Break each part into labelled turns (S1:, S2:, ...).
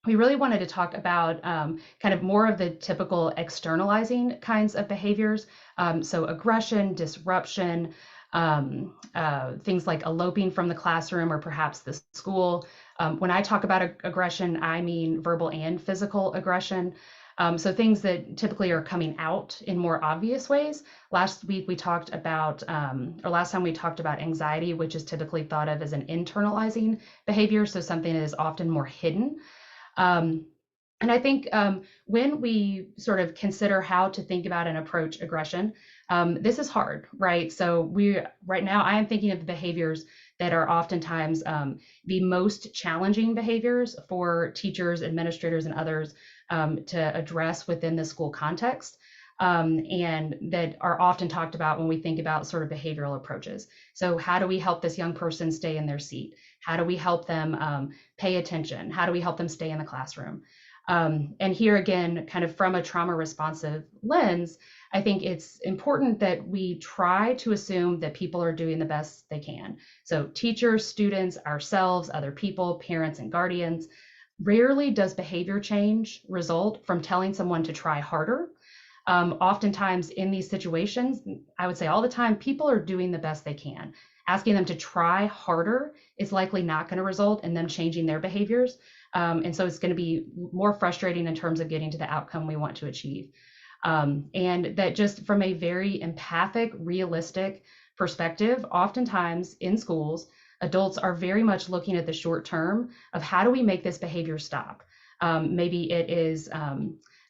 S1: we really wanted to talk about kind of more of the typical externalizing kinds of behaviors. So aggression, disruption, things like eloping from the classroom or perhaps the school. When I talk about aggression, I mean verbal and physical aggression. So things that typically are coming out in more obvious ways. Last week we talked about, or last time we talked about anxiety, which is typically thought of as an internalizing behavior. So something that is often more hidden. Um, and I think when we sort of consider how to think about and approach aggression, this is hard, right? So right now, I am thinking of the behaviors that are oftentimes the most challenging behaviors for teachers, administrators, and others to address within the school context. And that are often talked about when we think about sort of behavioral approaches. So, how do we help this young person stay in their seat? How do we help them pay attention? How do we help them stay in the classroom? And here again, kind of from a trauma responsive lens, I think it's important that we try to assume that people are doing the best they can. So, teachers, students, ourselves, other people, parents, and guardians. Rarely does behavior change result from telling someone to try harder. Oftentimes in these situations, I would say all the time, people are doing the best they can. Asking them to try harder is likely not going to result in them changing their behaviors. And so it's going to be more frustrating in terms of getting to the outcome we want to achieve. And that just from a very empathic, realistic perspective, oftentimes in schools, adults are very much looking at the short term of how do we make this behavior stop? Maybe it is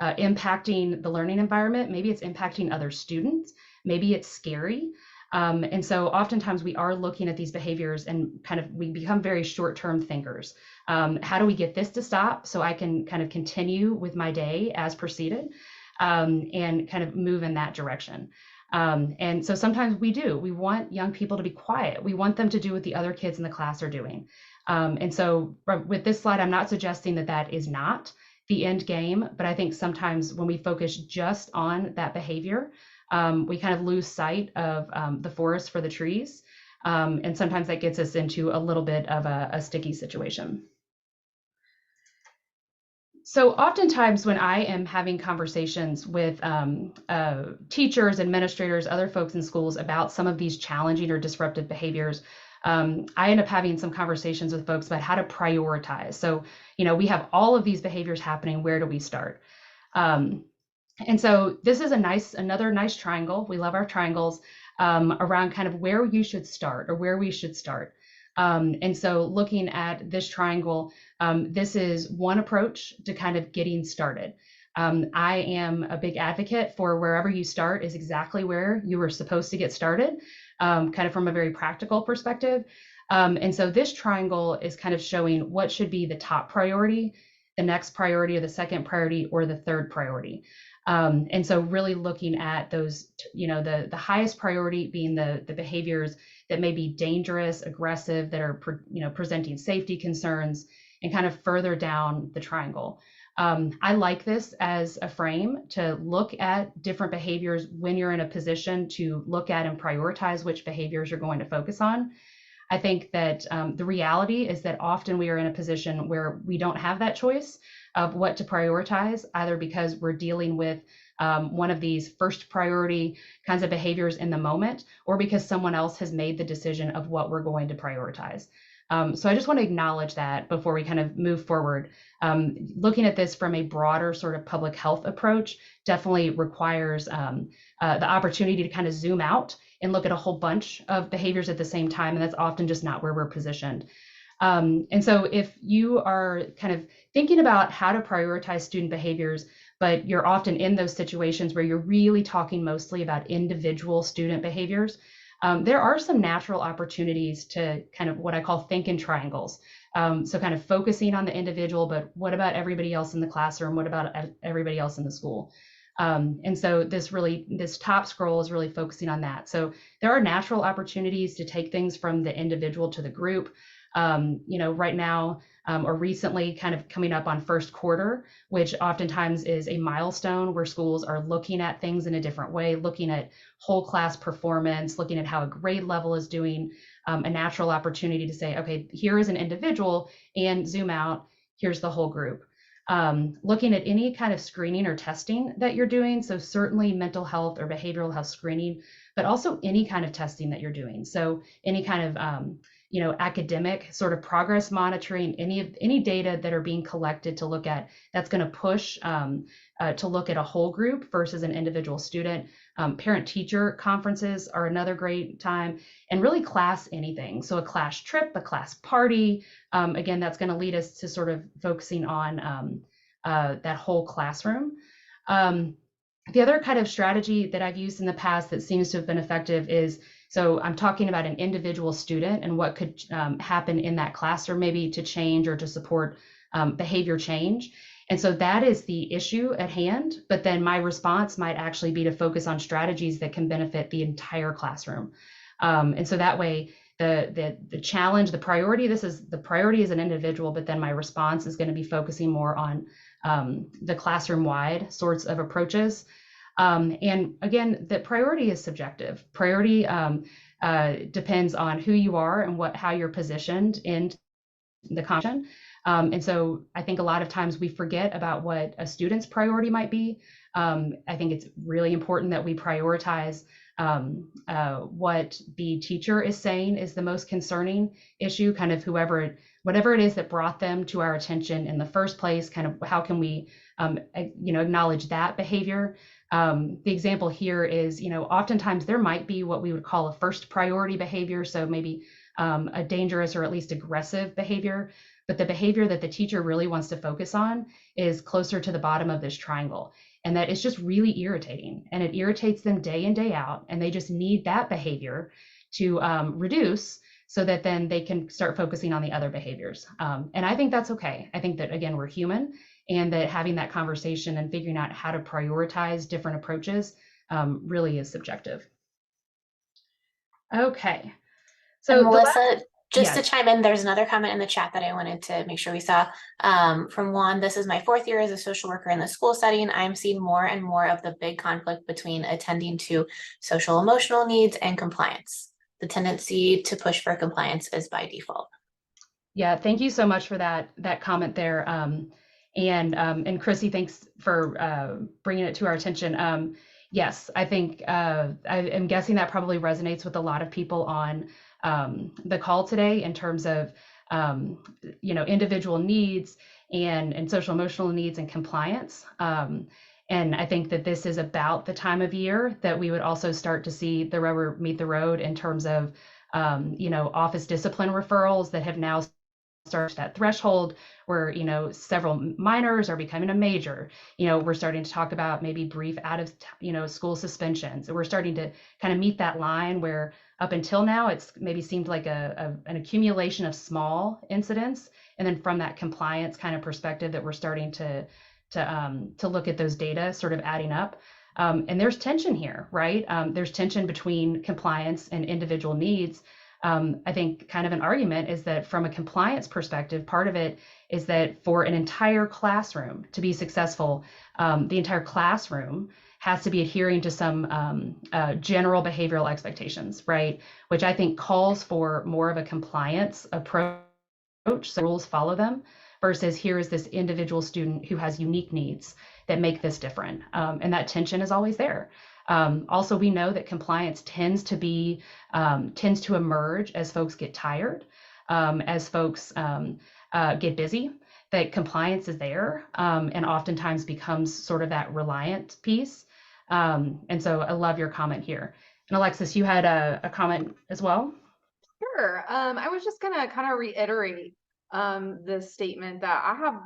S1: impacting the learning environment. Maybe it's impacting other students. Maybe it's scary. And so oftentimes we are looking at these behaviors and kind of we become very short-term thinkers. How do we get this to stop so I can kind of continue with my day as proceeded and kind of move in that direction? And so sometimes we want young people to be quiet. We want them to do what the other kids in the class are doing. And so with this slide, I'm not suggesting that that is not the end game, but I think sometimes when we focus just on that behavior, we kind of lose sight of the forest for the trees. And sometimes that gets us into a little bit of a sticky situation. So oftentimes when I am having conversations with teachers, administrators, other folks in schools about some of these challenging or disruptive behaviors, I end up having some conversations with folks about how to prioritize. So, we have all of these behaviors happening. Where do we start? And so this is another nice triangle. We love our triangles around kind of where you should start or where we should start. And so looking at this triangle, this is one approach to kind of getting started. I am a big advocate for wherever you start is exactly where you were supposed to get started, kind of from a very practical perspective. And so this triangle is kind of showing what should be the top priority, the next priority, or the second priority, or the third priority. And so really looking at those, the highest priority being the behaviors that may be dangerous, aggressive, that are, presenting safety concerns, and kind of further down the triangle. I like this as a frame to look at different behaviors when you're in a position to look at and prioritize which behaviors you're going to focus on. I think that the reality is that often we are in a position where we don't have that choice of what to prioritize, either because we're dealing with one of these first priority kinds of behaviors in the moment, or because someone else has made the decision of what we're going to prioritize. So I just want to acknowledge that before we kind of move forward. Looking at this from a broader sort of public health approach definitely requires the opportunity to kind of zoom out and look at a whole bunch of behaviors at the same time. And that's often just not where we're positioned. And so if you are kind of thinking about how to prioritize student behaviors, but you're often in those situations where you're really talking mostly about individual student behaviors, there are some natural opportunities to kind of what I call think in triangles. So kind of focusing on the individual, but what about everybody else in the classroom? What about everybody else in the school? And so this top scroll is really focusing on that. So there are natural opportunities to take things from the individual to the group. Right now or recently kind of coming up on first quarter, which oftentimes is a milestone where schools are looking at things in a different way, looking at whole class performance, looking at how a grade level is doing, a natural opportunity to say, okay, here is an individual and zoom out, here's the whole group. looking at any kind of screening or testing that you're doing. So certainly mental health or behavioral health screening, but also any kind of testing that you're doing. So any kind of academic sort of progress monitoring, any data that are being collected to look at, that's going to push to look at a whole group versus an individual student. Parent-teacher conferences are another great time, and really class anything. So a class trip, a class party, again, that's going to lead us to sort of focusing on that whole classroom. The other kind of strategy that I've used in the past that seems to have been effective is, so I'm talking about an individual student and what could happen in that classroom maybe to change or to support behavior change. And so that is the issue at hand, but then my response might actually be to focus on strategies that can benefit the entire classroom. And so that way, the challenge, the priority is an individual, but then my response is going to be focusing more on the classroom-wide sorts of approaches. And again, the priority is subjective. Priority depends on who you are and how you're positioned in the conversation. And so I think a lot of times we forget about what a student's priority might be. I think it's really important that we prioritize what the teacher is saying is the most concerning issue, kind of whatever it is that brought them to our attention in the first place, kind of how can we acknowledge that behavior. The example here is, oftentimes there might be what we would call a first priority behavior. So maybe a dangerous or at least aggressive behavior, but the behavior that the teacher really wants to focus on is closer to the bottom of this triangle. And that is just really irritating, and it irritates them day in, day out. And they just need that behavior to reduce so that then they can start focusing on the other behaviors. And I think that's okay. I think that, again, we're human, and that having that conversation and figuring out how to prioritize different approaches really is subjective. Okay. So
S2: Melissa, just to chime in, there's another comment in the chat that I wanted to make sure we saw from Juan. This is my 4th year as a social worker in the school setting. I'm seeing more and more of the big conflict between attending to social emotional needs and compliance. The tendency to push for compliance is by default.
S1: Yeah, thank you so much for that comment there. And Chrissy, thanks for bringing it to our attention. Yes, I think I am guessing that probably resonates with a lot of people on the call today in terms of individual needs and social emotional needs and compliance. And I think that this is about the time of year that we would also start to see the rubber meet the road in terms of office discipline referrals that have now started that threshold where several minors are becoming a major. We're starting to talk about maybe brief out of school suspensions. We're starting to kind of meet that line where up until now it's maybe seemed like an accumulation of small incidents, and then from that compliance kind of perspective that we're starting to look at those data sort of adding up. And there's tension here, right? There's tension between compliance and individual needs. I think kind of an argument is that from a compliance perspective, part of it is that for an entire classroom to be successful, the entire classroom has to be adhering to some general behavioral expectations, right? Which I think calls for more of a compliance approach, so rules follow them, versus here is this individual student who has unique needs that make this different. And that tension is always there. Also, we know that compliance tends to emerge as folks get tired, as folks get busy, that compliance is there and oftentimes becomes sort of that reliant piece. And so I love your comment here. And Alexis, you had a comment as well?
S3: Sure. I was just gonna kind of reiterate the statement that I have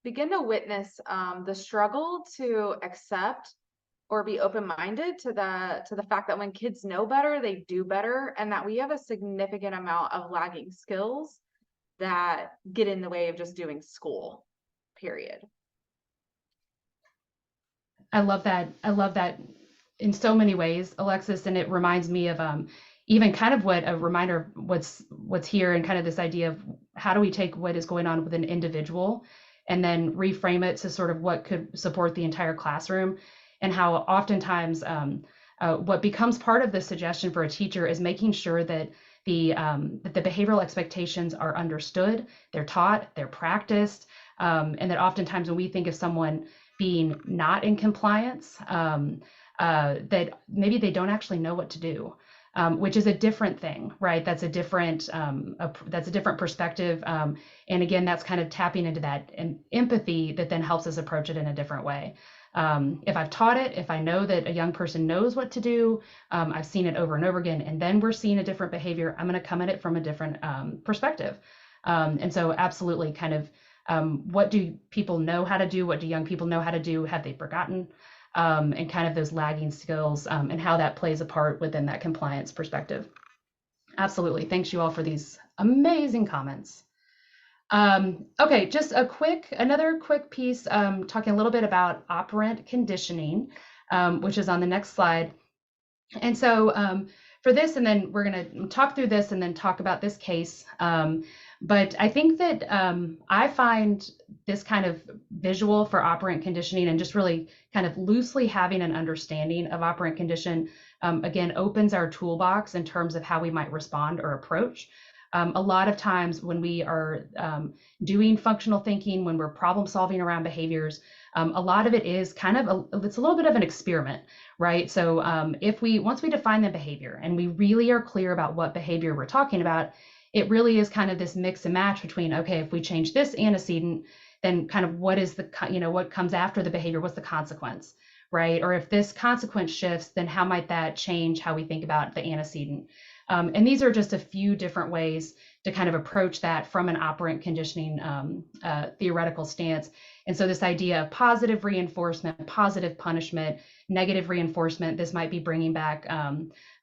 S3: begun to witness the struggle to accept or be open-minded to the fact that when kids know better, they do better, and that we have a significant amount of lagging skills that get in the way of just doing school, period.
S1: I love that. I love that in so many ways, Alexis, and it reminds me of even kind of what a reminder of what's here, and kind of this idea of how do we take what is going on with an individual and then reframe it to sort of what could support the entire classroom, and how oftentimes what becomes part of the suggestion for a teacher is making sure that the behavioral expectations are understood, they're taught, they're practiced, And that oftentimes when we think of someone being not in compliance, that maybe they don't actually know what to do. Which is a different thing, right? That's a different perspective, and again, that's kind of tapping into that empathy that then helps us approach it in a different way. If I've taught it, if I know that a young person knows what to do, I've seen it over and over again, and then we're seeing a different behavior, I'm going to come at it from a different perspective. And so, absolutely, kind of, what do people know how to do? What do young people know how to do? Have they forgotten? And kind of those lagging skills, and how that plays a part within that compliance perspective. Absolutely. Thanks you all for these amazing comments. Okay, just another quick piece, talking a little bit about operant conditioning, which is on the next slide. And so for this, and then we're going to talk through this and then talk about this case. But I think that I find this kind of visual for operant conditioning and just really kind of loosely having an understanding of operant condition, again, opens our toolbox in terms of how we might respond or approach. A lot of times when we are doing functional thinking, when we're problem solving around behaviors, a lot of it is kind of it's a little bit of an experiment, right? So once we define the behavior and we really are clear about what behavior we're talking about, it really is kind of this mix and match between, okay, if we change this antecedent, then kind of what is what comes after the behavior, what's the consequence, right? Or if this consequence shifts, then how might that change how we think about the antecedent? And these are just a few different ways to kind of approach that from an operant conditioning theoretical stance. And so this idea of positive reinforcement, positive punishment, negative reinforcement, this might be bringing back,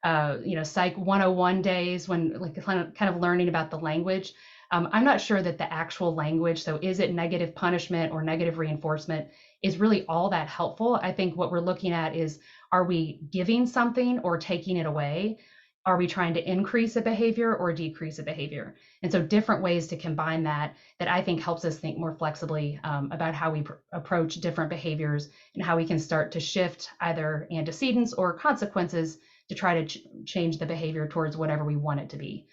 S1: Psych 101 days when kind of learning about the language. I'm not sure that the actual language, so is it negative punishment or negative reinforcement, is really all that helpful. I think what we're looking at is, are we giving something or taking it away? Are we trying to increase a behavior or decrease a behavior? And so different ways to combine that I think helps us think more flexibly about how we approach different behaviors and how we can start to shift either antecedents or consequences to try to change the behavior towards whatever we want it to be.